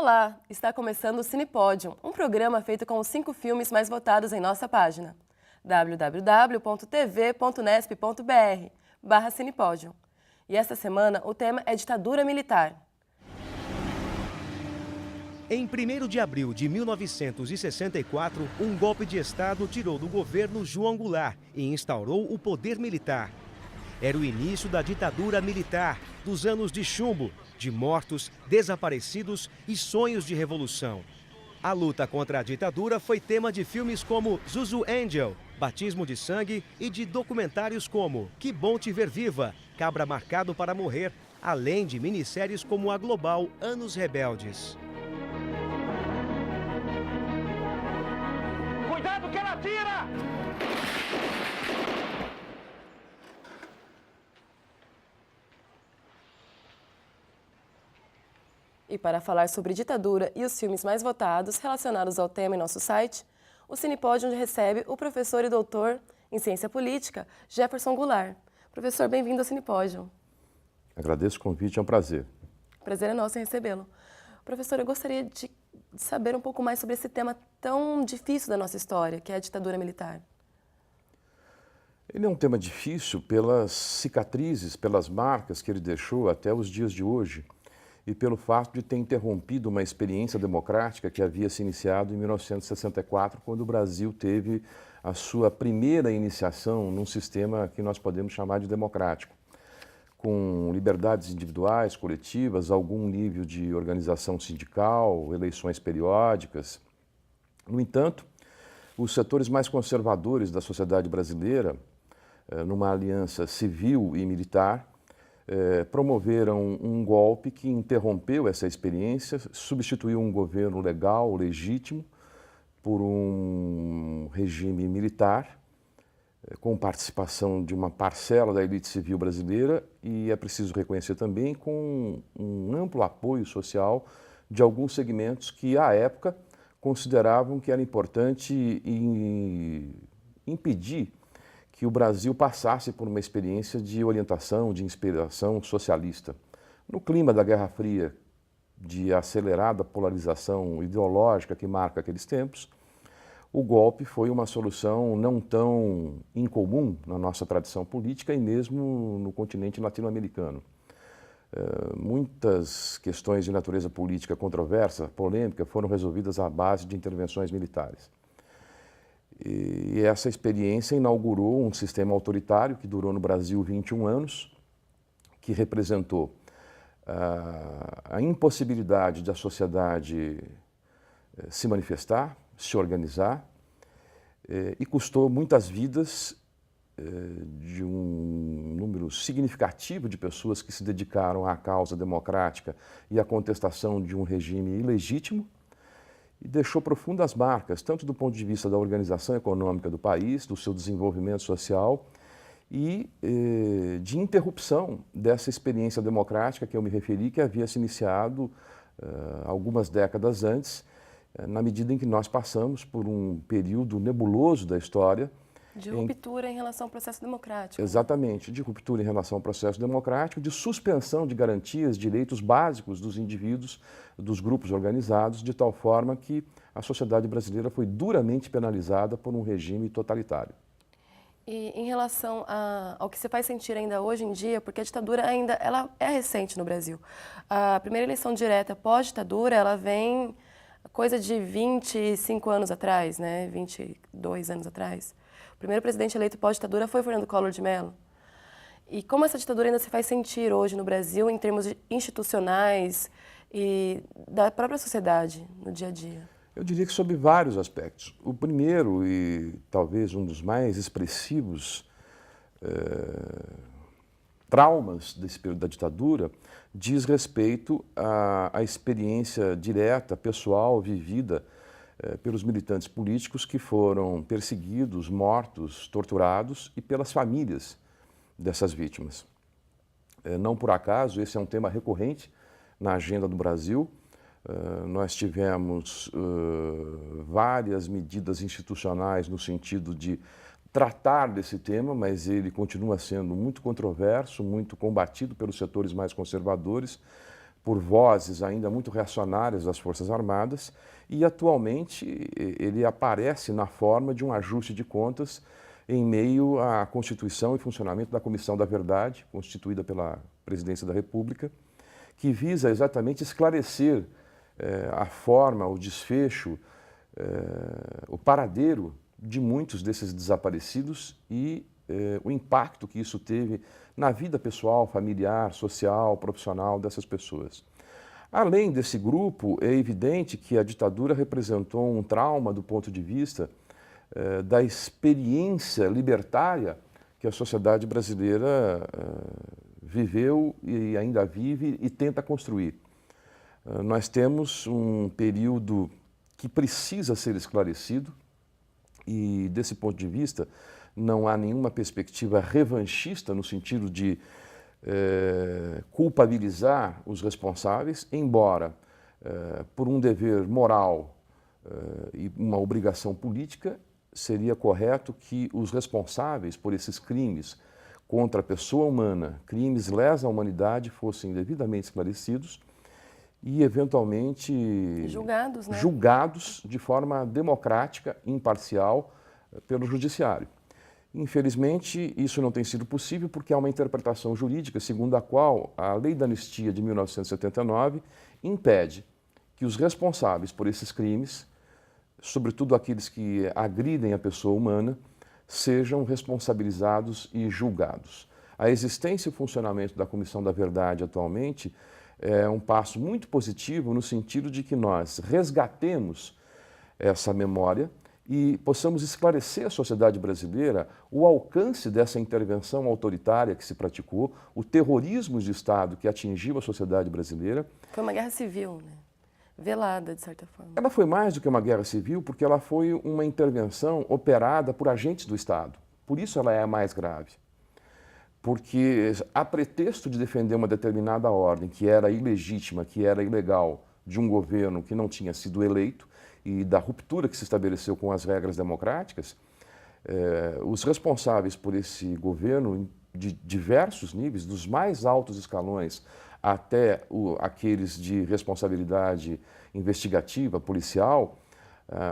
Olá, está começando o Cinepódium, um programa feito com os 5 filmes mais votados em nossa página www.tv.nesp.br/Cinepódium. E esta semana o tema é ditadura militar. Em 1º de abril de 1964, um golpe de Estado tirou do governo João Goulart e instaurou o poder militar. Era o início da ditadura militar, dos anos de chumbo, de mortos, desaparecidos e sonhos de revolução. A luta contra a ditadura foi tema de filmes como Zuzu Angel, Batismo de Sangue e de documentários como Que Bom Te Ver Viva, Cabra Marcado para Morrer, além de minisséries como a global Anos Rebeldes. Cuidado que ela atira! E para falar sobre ditadura e os filmes mais votados relacionados ao tema em nosso site, o Cinepódium recebe o professor e doutor em Ciência Política, Jefferson Goulart. Professor, bem-vindo ao Cinepódium. Agradeço o convite, é um prazer. Prazer é nosso em recebê-lo. Professor, eu gostaria de saber um pouco mais sobre esse tema tão difícil da nossa história, que é a ditadura militar. Ele é um tema difícil pelas cicatrizes, pelas marcas que ele deixou até os dias de hoje e pelo fato de ter interrompido uma experiência democrática que havia se iniciado em 1964, quando o Brasil teve a sua primeira iniciação num sistema que nós podemos chamar de democrático, com liberdades individuais, coletivas, algum nível de organização sindical, eleições periódicas. No entanto, os setores mais conservadores da sociedade brasileira, numa aliança civil e militar, promoveram um golpe que interrompeu essa experiência, substituiu um governo legal, legítimo, por um regime militar, com participação de uma parcela da elite civil brasileira e, é preciso reconhecer também, com um amplo apoio social de alguns segmentos que, à época, consideravam que era importante impedir que o Brasil passasse por uma experiência de orientação, de inspiração socialista. No clima da Guerra Fria, de acelerada polarização ideológica que marca aqueles tempos, o golpe foi uma solução não tão incomum na nossa tradição política e mesmo no continente latino-americano. Muitas questões de natureza política controversa, polêmica, foram resolvidas à base de intervenções militares. E essa experiência inaugurou um sistema autoritário que durou no Brasil 21 anos, que representou a impossibilidade da sociedade se manifestar, se organizar, e custou muitas vidas de um número significativo de pessoas que se dedicaram à causa democrática e à contestação de um regime ilegítimo, e deixou profundas marcas, tanto do ponto de vista da organização econômica do país, do seu desenvolvimento social e de interrupção dessa experiência democrática que eu me referi, que havia se iniciado algumas décadas antes, na medida em que nós passamos por um período nebuloso da história. De ruptura em relação ao processo democrático. Exatamente, de ruptura em relação ao processo democrático, de suspensão de garantias, direitos básicos dos indivíduos, dos grupos organizados, de tal forma que a sociedade brasileira foi duramente penalizada por um regime totalitário. E em relação ao que você faz sentir ainda hoje em dia, porque a ditadura ainda ela é recente no Brasil. A primeira eleição direta pós-ditadura, ela vem coisa de 25 anos atrás, né? 22 anos atrás. O primeiro presidente eleito pós-ditadura foi Fernando Collor de Mello. E como essa ditadura ainda se faz sentir hoje no Brasil, em termos institucionais e da própria sociedade, no dia a dia? Eu diria que sob vários aspectos. O primeiro, e talvez um dos mais expressivos traumas desse período da ditadura, diz respeito à experiência direta, pessoal, vivida pelos militantes políticos que foram perseguidos, mortos, torturados e pelas famílias dessas vítimas. Não por acaso, esse é um tema recorrente na agenda do Brasil. Nós tivemos várias medidas institucionais no sentido de tratar desse tema, mas ele continua sendo muito controverso, muito combatido pelos setores mais conservadores. por vozes ainda muito reacionárias das Forças Armadas e, atualmente, ele aparece na forma de um ajuste de contas em meio à constituição e funcionamento da Comissão da Verdade, constituída pela Presidência da República, que visa exatamente esclarecer a forma, o desfecho, o paradeiro de muitos desses desaparecidos e o impacto que isso teve na vida pessoal, familiar, social, profissional dessas pessoas. Além desse grupo, é evidente que a ditadura representou um trauma do ponto de vista da experiência libertária que a sociedade brasileira viveu e ainda vive e tenta construir. Nós temos um período que precisa ser esclarecido e, desse ponto de vista, não há nenhuma perspectiva revanchista no sentido de culpabilizar os responsáveis, embora, por um dever moral e uma obrigação política, seria correto que os responsáveis por esses crimes contra a pessoa humana, crimes lesa à humanidade, fossem devidamente esclarecidos e, eventualmente, Julgados, né? Julgados de forma democrática, imparcial, pelo Judiciário. Infelizmente, isso não tem sido possível porque há uma interpretação jurídica segundo a qual a Lei da Anistia de 1979 impede que os responsáveis por esses crimes, sobretudo aqueles que agridem a pessoa humana, sejam responsabilizados e julgados. A existência e o funcionamento da Comissão da Verdade atualmente é um passo muito positivo no sentido de que nós resgatemos essa memória e possamos esclarecer à sociedade brasileira o alcance dessa intervenção autoritária que se praticou, o terrorismo de Estado que atingiu a sociedade brasileira. Foi uma guerra civil, né? Velada, de certa forma. Ela foi mais do que uma guerra civil porque ela foi uma intervenção operada por agentes do Estado. Por isso ela é a mais grave. Porque, a pretexto de defender uma determinada ordem que era ilegítima, que era ilegal, de um governo que não tinha sido eleito, e da ruptura que se estabeleceu com as regras democráticas, os responsáveis por esse governo, de diversos níveis, dos mais altos escalões até aqueles de responsabilidade investigativa, policial,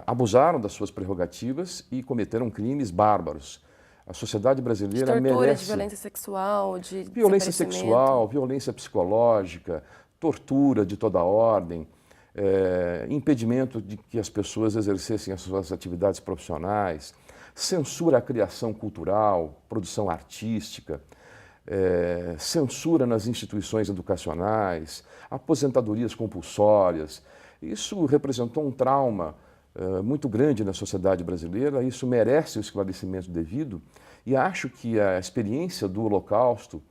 abusaram das suas prerrogativas e cometeram crimes bárbaros. A sociedade brasileira de tortura, merece... de violência sexual, de violência sexual, violência psicológica, tortura de toda ordem, impedimento de que as pessoas exercessem as suas atividades profissionais, censura à criação cultural, produção artística, censura nas instituições educacionais, aposentadorias compulsórias. Isso representou um trauma muito grande na sociedade brasileira, isso merece o esclarecimento devido e acho que a experiência do Holocausto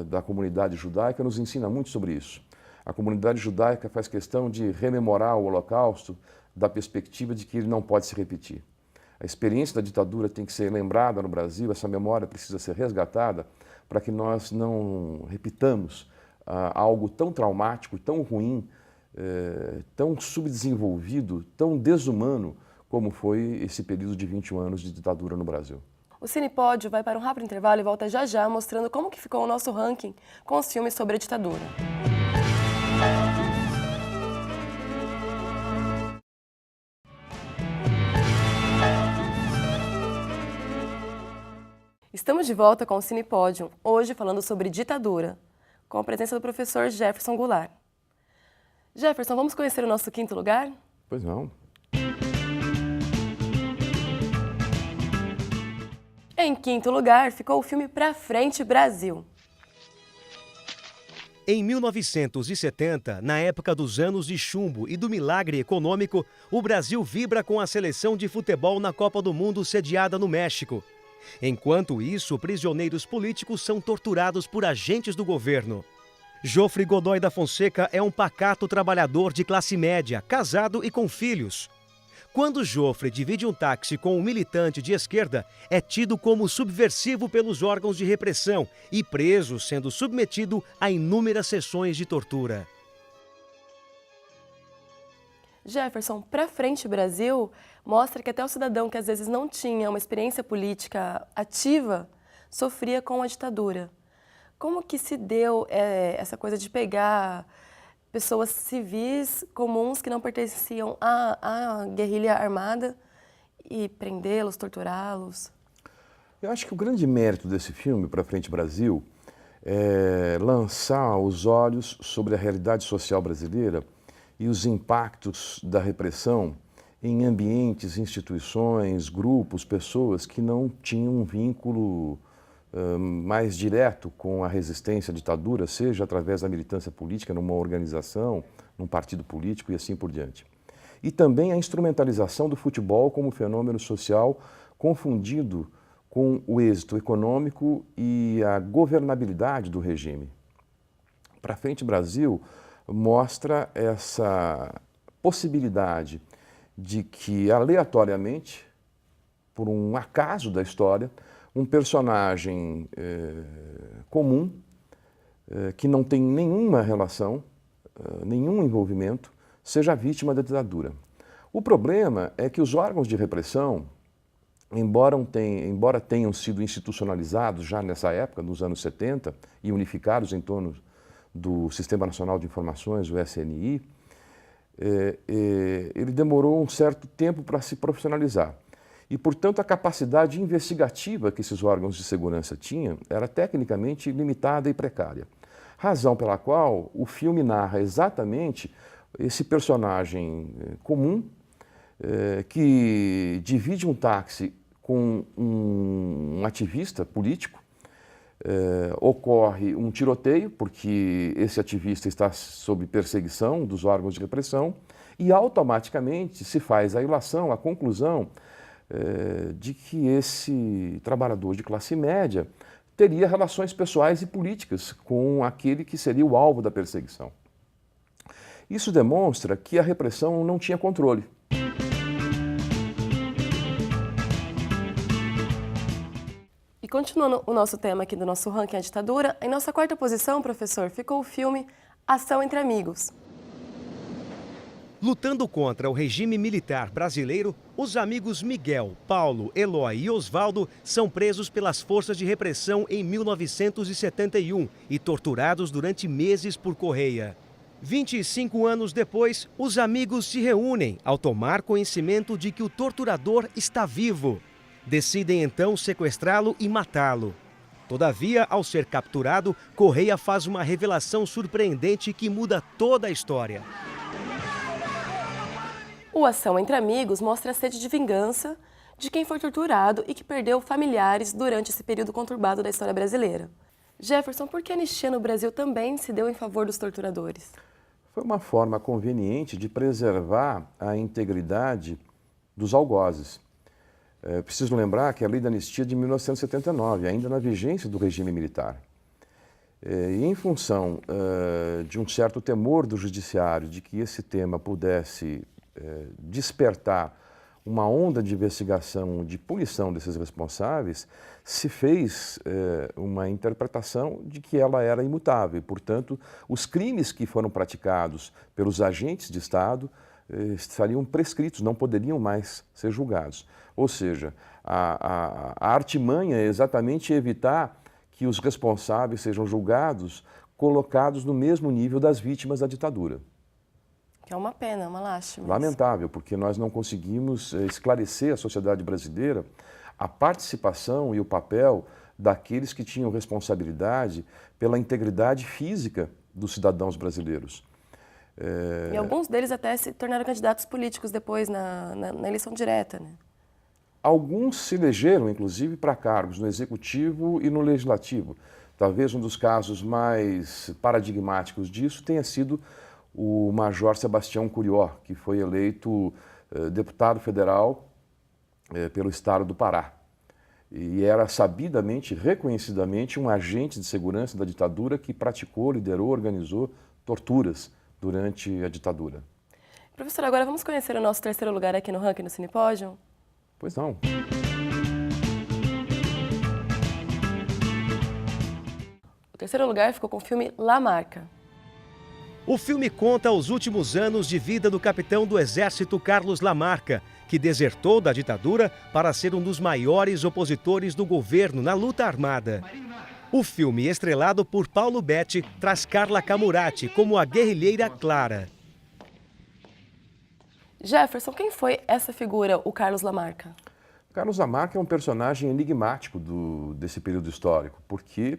da comunidade judaica nos ensina muito sobre isso. A comunidade judaica faz questão de rememorar o Holocausto da perspectiva de que ele não pode se repetir. A experiência da ditadura tem que ser lembrada no Brasil, essa memória precisa ser resgatada para que nós não repitamos algo tão traumático, tão ruim, tão subdesenvolvido, tão desumano como foi esse período de 21 anos de ditadura no Brasil. O Cinepódio vai para um rápido intervalo e volta já já mostrando como que ficou o nosso ranking com os filmes sobre a ditadura. Estamos de volta com o Cinepódio, hoje falando sobre ditadura, com a presença do professor Jefferson Goulart. Jefferson, vamos conhecer o nosso quinto lugar? Pois não. Em quinto lugar ficou o filme Pra Frente Brasil. Em 1970, na época dos anos de chumbo e do milagre econômico, o Brasil vibra com a seleção de futebol na Copa do Mundo sediada no México. Enquanto isso, prisioneiros políticos são torturados por agentes do governo. Jofre Godoy da Fonseca é um pacato trabalhador de classe média, casado e com filhos. Quando Jofre divide um táxi com um militante de esquerda, é tido como subversivo pelos órgãos de repressão e preso, sendo submetido a inúmeras sessões de tortura. Jefferson, Pra Frente Brasil mostra que até o cidadão que às vezes não tinha uma experiência política ativa sofria com a ditadura. Como que se deu essa coisa de pegar pessoas civis comuns que não pertenciam à guerrilha armada e prendê-los, torturá-los. Eu acho que o grande mérito desse filme, Pra Frente Brasil, é lançar os olhos sobre a realidade social brasileira e os impactos da repressão em ambientes, instituições, grupos, pessoas que não tinham um vínculo mais direto com a resistência à ditadura, seja através da militância política numa organização, num partido político e assim por diante. E também a instrumentalização do futebol como fenômeno social confundido com o êxito econômico e a governabilidade do regime. Pra Frente Brasil mostra essa possibilidade de que, aleatoriamente, por um acaso da história, um personagem comum, que não tem nenhuma relação, nenhum envolvimento, seja vítima da ditadura. O problema é que os órgãos de repressão, embora tenham sido institucionalizados já nessa época, nos anos 70, e unificados em torno do Sistema Nacional de Informações, o SNI, ele demorou um certo tempo para se profissionalizar. E, portanto, a capacidade investigativa que esses órgãos de segurança tinham era tecnicamente limitada e precária. Razão pela qual o filme narra exatamente esse personagem comum que divide um táxi com um ativista político, ocorre um tiroteio, porque esse ativista está sob perseguição dos órgãos de repressão, e automaticamente se faz a ilação, a conclusão de que esse trabalhador de classe média teria relações pessoais e políticas com aquele que seria o alvo da perseguição. Isso demonstra que a repressão não tinha controle. E continuando o nosso tema aqui do nosso ranking, a ditadura, em nossa quarta posição, professor, ficou o filme Ação entre Amigos. Lutando contra o regime militar brasileiro, os amigos Miguel, Paulo, Eloy e Osvaldo são presos pelas forças de repressão em 1971 e torturados durante meses por correia. 25 anos depois, os amigos se reúnem ao tomar conhecimento de que o torturador está vivo. Decidem então sequestrá-lo e matá-lo. Todavia, ao ser capturado, Correia faz uma revelação surpreendente que muda toda a história. O Ação entre Amigos mostra a sede de vingança de quem foi torturado e que perdeu familiares durante esse período conturbado da história brasileira. Jefferson, por que a anistia no Brasil também se deu em favor dos torturadores? Foi uma forma conveniente de preservar a integridade dos algozes. Preciso lembrar que a lei da anistia é de 1979, ainda na vigência do regime militar. E em função de um certo temor do judiciário de que esse tema pudesse despertar uma onda de investigação, de punição desses responsáveis, se fez uma interpretação de que ela era imutável. Portanto, os crimes que foram praticados pelos agentes de Estado estariam prescritos, não poderiam mais ser julgados. Ou seja, a artimanha é exatamente evitar que os responsáveis sejam julgados, colocados no mesmo nível das vítimas da ditadura. Que é uma pena, uma lástima. Lamentável, porque nós não conseguimos esclarecer à sociedade brasileira a participação e o papel daqueles que tinham responsabilidade pela integridade física dos cidadãos brasileiros. E alguns deles até se tornaram candidatos políticos depois na eleição direta, né? Alguns se elegeram, inclusive, para cargos no Executivo e no Legislativo. Talvez um dos casos mais paradigmáticos disso tenha sido o Major Sebastião Curió, que foi eleito deputado federal pelo estado do Pará. E era sabidamente, reconhecidamente, um agente de segurança da ditadura que praticou, liderou, organizou torturas durante a ditadura. Professor, agora vamos conhecer o nosso terceiro lugar aqui no ranking no Cinepódio? Pois não. O terceiro lugar ficou com o filme La Marca. O filme conta os últimos anos de vida do capitão do Exército Carlos Lamarca, que desertou da ditadura para ser um dos maiores opositores do governo na luta armada. O filme, estrelado por Paulo Betti, traz Carla Camurati como a guerrilheira Clara. Jefferson, quem foi essa figura, o Carlos Lamarca? Carlos Lamarca é um personagem enigmático desse período histórico, porque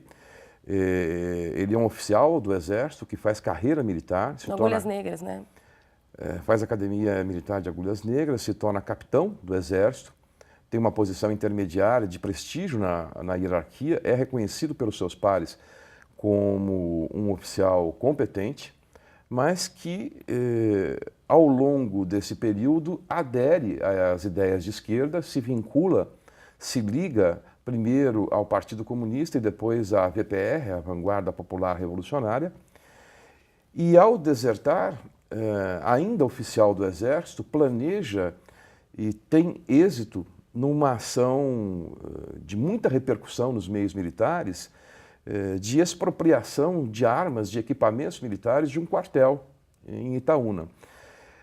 ele é um oficial do Exército que faz carreira militar. Agulhas Negras, né? Faz Academia Militar de Agulhas Negras, se torna capitão do Exército, tem uma posição intermediária de prestígio na hierarquia, é reconhecido pelos seus pares como um oficial competente, mas que, ao longo desse período, adere às ideias de esquerda, se vincula, se liga primeiro ao Partido Comunista e depois à VPR, a Vanguarda Popular Revolucionária, e ao desertar, ainda oficial do Exército, planeja e tem êxito numa ação de muita repercussão nos meios militares, de expropriação de armas, de equipamentos militares de um quartel em Itaúna.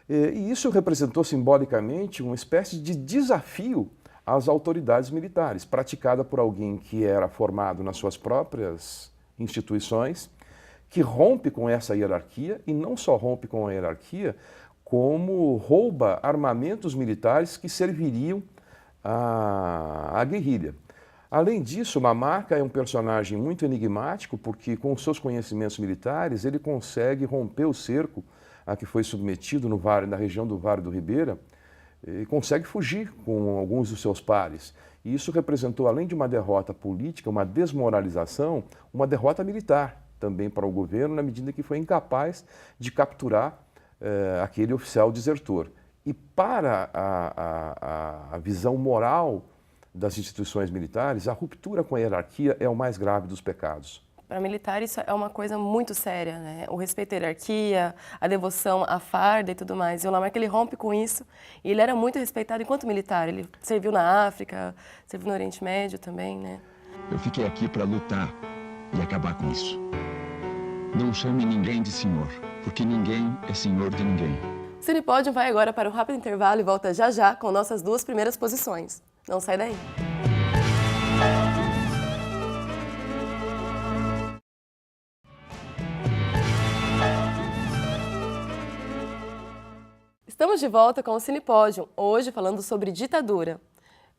E isso representou simbolicamente uma espécie de desafio às autoridades militares, praticada por alguém que era formado nas suas próprias instituições, que rompe com essa hierarquia, e não só rompe com a hierarquia, como rouba armamentos militares que serviriam à guerrilha. Além disso, Lamarca é um personagem muito enigmático, porque com os seus conhecimentos militares ele consegue romper o cerco a que foi submetido na região do Vale do Ribeira, e consegue fugir com alguns dos seus pares. E isso representou, além de uma derrota política, uma desmoralização, uma derrota militar também para o governo, na medida que foi incapaz de capturar aquele oficial desertor. E para a visão moral das instituições militares, a ruptura com a hierarquia é o mais grave dos pecados. Para militar isso é uma coisa muito séria, né? O respeito à hierarquia, a devoção à farda e tudo mais. E o Lamarca, ele rompe com isso, e ele era muito respeitado enquanto militar. Ele serviu na África, serviu no Oriente Médio também, né? Eu fiquei aqui para lutar e acabar com isso. Não chame ninguém de senhor, porque ninguém é senhor de ninguém. O Cinepódio vai agora para um rápido intervalo e volta já já com nossas duas primeiras posições. Não sai daí. Estamos de volta com o Cinepódio, hoje falando sobre ditadura,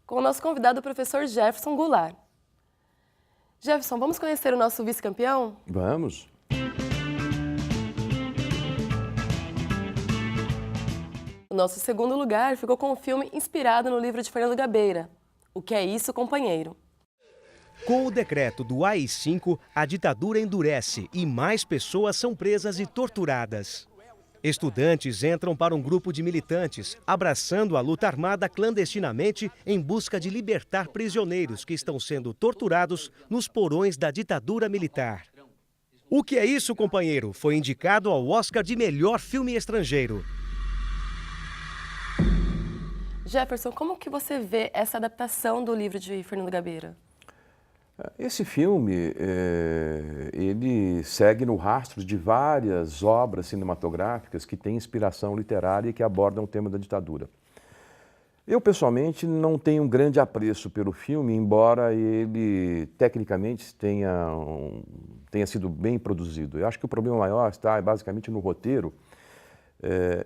com o nosso convidado, o professor Jefferson Goulart. Jefferson, vamos conhecer o nosso vice-campeão? Vamos. O nosso segundo lugar ficou com um filme inspirado no livro de Fernando Gabeira, O Que é Isso, Companheiro? Com o decreto do AI-5, a ditadura endurece e mais pessoas são presas e torturadas. Estudantes entram para um grupo de militantes, abraçando a luta armada clandestinamente em busca de libertar prisioneiros que estão sendo torturados nos porões da ditadura militar. O Que é Isso, Companheiro? Foi indicado ao Oscar de melhor filme estrangeiro. Jefferson, como que você vê essa adaptação do livro de Fernando Gabeira? Esse filme, ele segue no rastro de várias obras cinematográficas que têm inspiração literária e que abordam o tema da ditadura. Eu, pessoalmente, não tenho um grande apreço pelo filme, embora ele, tecnicamente, tenha sido bem produzido. Eu acho que o problema maior está basicamente no roteiro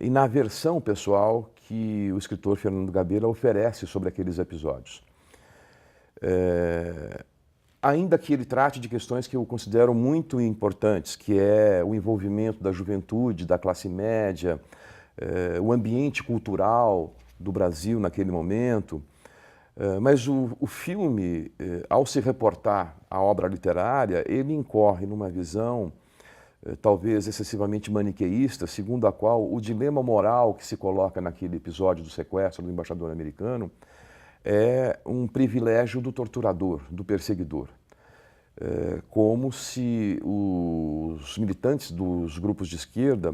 e na versão pessoal que o escritor Fernando Gabeira oferece sobre aqueles episódios. Ainda que ele trate de questões que eu considero muito importantes, que é o envolvimento da juventude, da classe média, o ambiente cultural do Brasil naquele momento, mas o filme, ao se reportar à obra literária, ele incorre numa visão talvez excessivamente maniqueísta, segundo a qual o dilema moral que se coloca naquele episódio do sequestro do embaixador americano é um privilégio do torturador, do perseguidor. Como se os militantes dos grupos de esquerda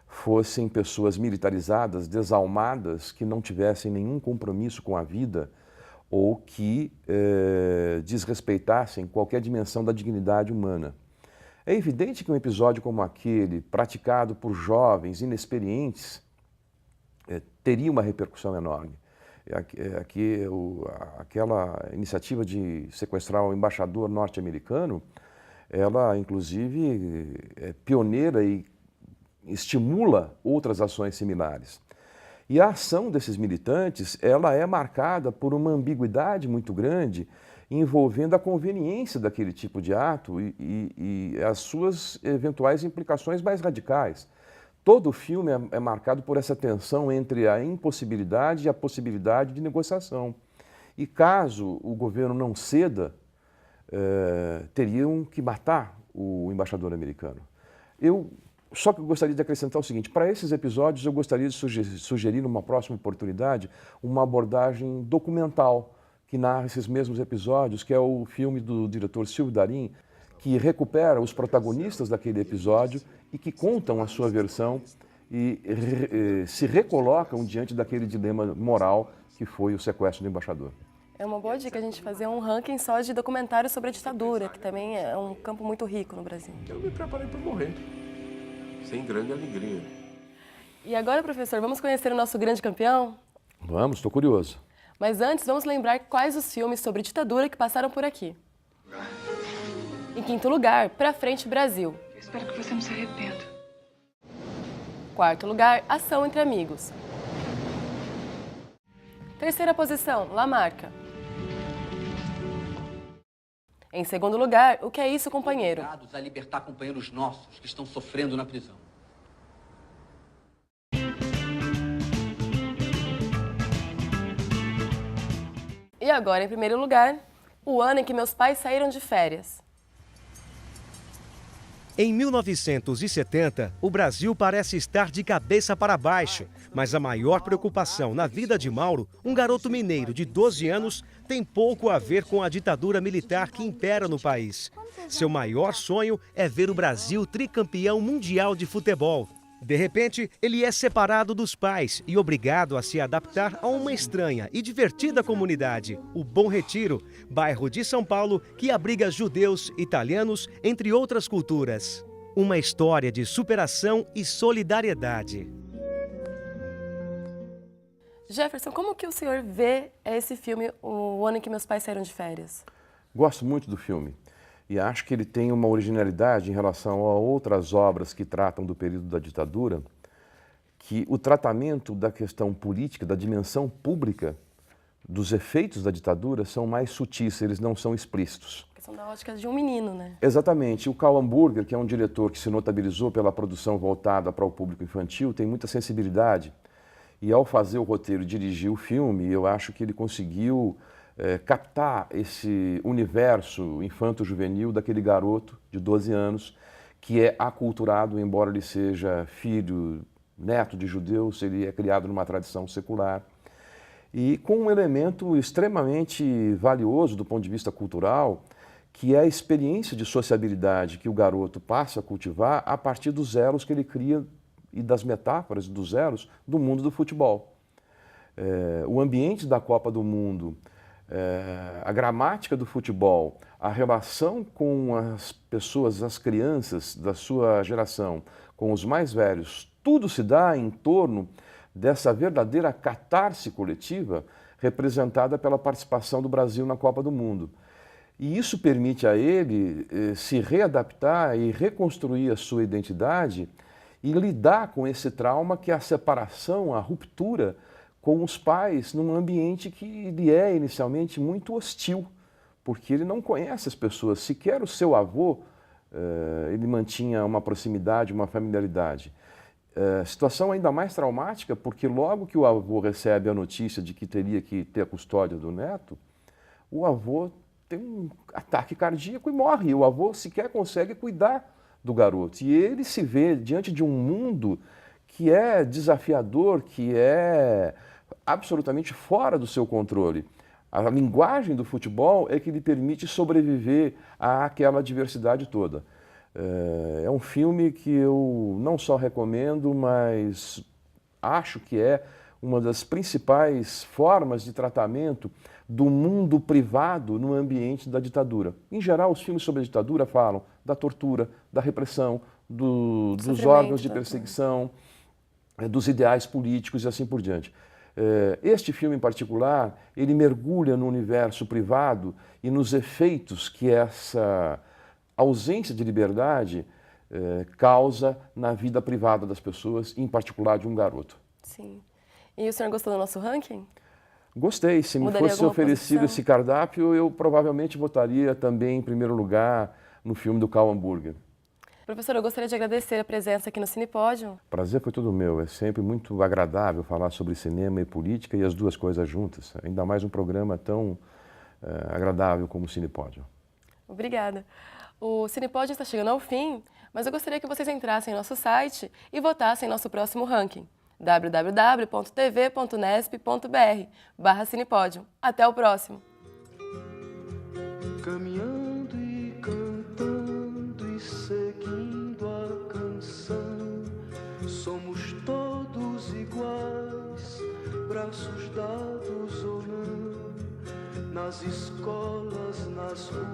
fossem pessoas militarizadas, desalmadas, que não tivessem nenhum compromisso com a vida ou que desrespeitassem qualquer dimensão da dignidade humana. É evidente que um episódio como aquele, praticado por jovens inexperientes, teria uma repercussão enorme. Aquela iniciativa de sequestrar o embaixador norte-americano, ela, inclusive, é pioneira e estimula outras ações similares. E a ação desses militantes, ela é marcada por uma ambiguidade muito grande, envolvendo a conveniência daquele tipo de ato e as suas eventuais implicações mais radicais. Todo o filme é marcado por essa tensão entre a impossibilidade e a possibilidade de negociação. E caso o governo não ceda, teriam que matar o embaixador americano. Só que eu gostaria de acrescentar o seguinte: para esses episódios eu gostaria de sugerir numa próxima oportunidade uma abordagem documental que narra esses mesmos episódios, que é o filme do diretor Silvio Darim, que recupera os protagonistas daquele episódio e que contam a sua versão e se recolocam diante daquele dilema moral que foi o sequestro do embaixador. É uma boa dica a gente fazer um ranking só de documentários sobre a ditadura, que também é um campo muito rico no Brasil. Eu me preparei para morrer, sem grande alegria. E agora, professor, vamos conhecer o nosso grande campeão? Vamos, estou curioso. Mas antes, vamos lembrar quais os filmes sobre ditadura que passaram por aqui. Em quinto lugar, Pra Frente Brasil. Eu espero que você não se arrependa. Quarto lugar, Ação entre Amigos. Terceira posição, La Marca. Em segundo lugar, O Que É Isso, Companheiro? Obrigados a libertar companheiros nossos que estão sofrendo na prisão. E agora, em primeiro lugar, O Ano em que Meus Pais Saíram de Férias. Em 1970, o Brasil parece estar de cabeça para baixo, mas a maior preocupação na vida de Mauro, um garoto mineiro de 12 anos, tem pouco a ver com a ditadura militar que impera no país. Seu maior sonho é ver o Brasil tricampeão mundial de futebol. De repente, ele é separado dos pais e obrigado a se adaptar a uma estranha e divertida comunidade, o Bom Retiro, bairro de São Paulo que abriga judeus, italianos, entre outras culturas. Uma história de superação e solidariedade. Jefferson, como que o senhor vê esse filme, O Ano em que Meus Pais Saíram de Férias? Gosto muito do filme. E acho que ele tem uma originalidade em relação a outras obras que tratam do período da ditadura, que o tratamento da questão política, da dimensão pública, dos efeitos da ditadura são mais sutis, eles não são explícitos. A questão da ótica de um menino, né? Exatamente. O Karl Hamburger, que é um diretor que se notabilizou pela produção voltada para o público infantil, tem muita sensibilidade. E ao fazer o roteiro e dirigir o filme, eu acho que ele conseguiu captar esse universo infanto-juvenil daquele garoto de 12 anos que é aculturado, embora ele seja filho, neto de judeus, ele é criado numa tradição secular. E com um elemento extremamente valioso do ponto de vista cultural, que é a experiência de sociabilidade que o garoto passa a cultivar a partir dos elos que ele cria e das metáforas dos elos do mundo do futebol. O ambiente da Copa do Mundo, a gramática do futebol, a relação com as pessoas, as crianças da sua geração, com os mais velhos, tudo se dá em torno dessa verdadeira catarse coletiva representada pela participação do Brasil na Copa do Mundo. E isso permite a ele se readaptar e reconstruir a sua identidade e lidar com esse trauma que é a separação, a ruptura com os pais num ambiente que lhe é inicialmente muito hostil, porque ele não conhece as pessoas, sequer o seu avô, ele mantinha uma proximidade, uma familiaridade. Situação ainda mais traumática, porque logo que o avô recebe a notícia de que teria que ter a custódia do neto, o avô tem um ataque cardíaco e morre. O avô sequer consegue cuidar do garoto. E ele se vê diante de um mundo que é desafiador, que é absolutamente fora do seu controle. A linguagem do futebol é que lhe permite sobreviver àquela diversidade toda. É um filme que eu não só recomendo, mas acho que é uma das principais formas de tratamento do mundo privado no ambiente da ditadura. Em geral, os filmes sobre a ditadura falam da tortura, da repressão, dos órgãos de perseguição, dos ideais políticos e assim por diante. Este filme em particular, ele mergulha no universo privado e nos efeitos que essa ausência de liberdade causa na vida privada das pessoas, em particular de um garoto. Sim. E o senhor gostou do nosso ranking? Gostei. Se me Mudaria fosse alguma oferecido posição? esse cardápio, eu provavelmente votaria também em primeiro lugar no filme do Karl Hamburger. Professor, eu gostaria de agradecer a presença aqui no Cinepódio. Prazer foi todo meu. É sempre muito agradável falar sobre cinema e política e as duas coisas juntas. Ainda mais um programa tão agradável como o Cinepódio. Obrigada. O Cinepódio está chegando ao fim, mas eu gostaria que vocês entrassem em nosso site e votassem em nosso próximo ranking. www.tv.nesp.br/Cinepódio. Até o próximo! Caminhando e cantando e seguindo a canção, somos todos iguais, braços dados ou não, nas escolas, nas ruas.